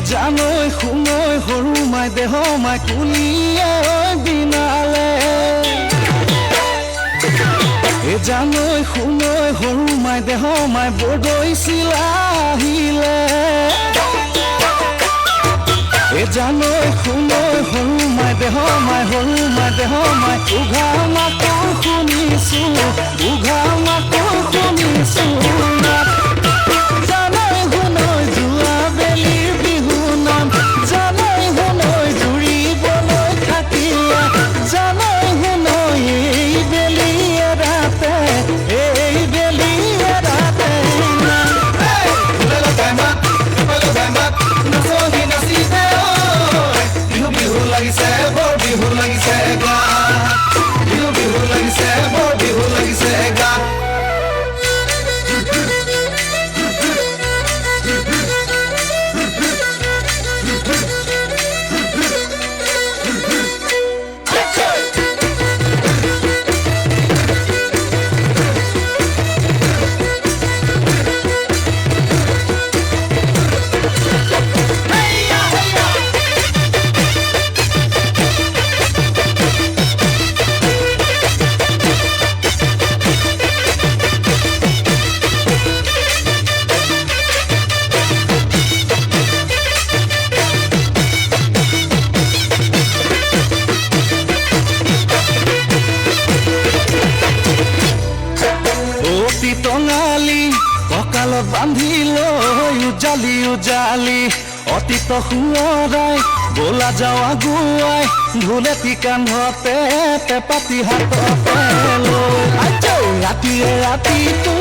জানৈ শুনৈ সৰু মাই দেহ মাই কুলিয়ে বিনালে জানৈ শুনৈ সৰু মাই দেহ মাই বৰদৈ চিলাহিলে জানৈ শুনৈ সৰু মাই দেহ মাই উঘা মাতৰ শুনিছো উঘা মাতৰ শুনিছো কঁকালত বান্ধি লৈ উজালি উজালি অতীত সোঁৱৰাই বোলা যাওঁ আগুৱাই ঢোলেটি কান্ধতে পেপাতি হাততে লৈ ৰাতিয়ে ৰাতিটো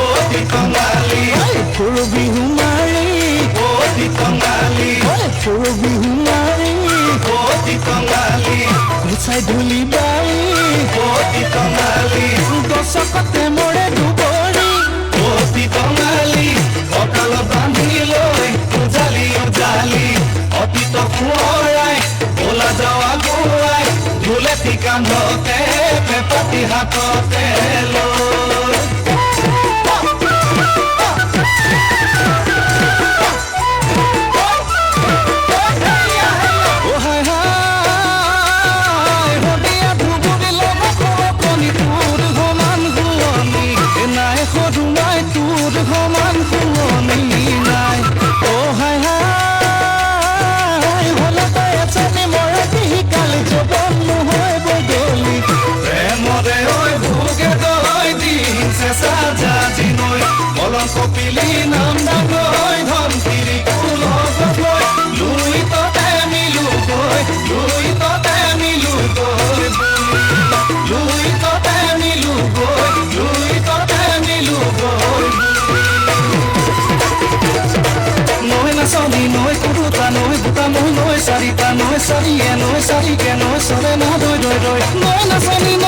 অতি কঙালী ফুল বিহু মাৰি অতি কঙালী ফুল বিহু মাৰি অতি কঙালী গুচাই ধূলি বাৰি অতি কঙালী দশকতে মৰে দুবৰি অতি কঙালী কঁকালত বান্ধি লৈ উজালি উজালি অতীত সোঁৱৰাই বোলা যাওঁ আগুৱাই ঢোলেটি কান্ধতে পেপাতি হাততে লৈ কপিলি নাম ডাঙৈ ধনশিৰি কুলগৈ লুই ততে মিলো গৈ লুই ততে মিলো গৈ লুই ততে মিলো গৈ লুই ততে মিলো গৈ নৈ নাচনি নৈ কুৰুতা নৈ বুটা নৈ নৈ চাৰিতা নৈ চাৰিয়ে নৈ চাৰিকে নৈ চৰে না দৈ দৈ দৈ নৈ নাচনি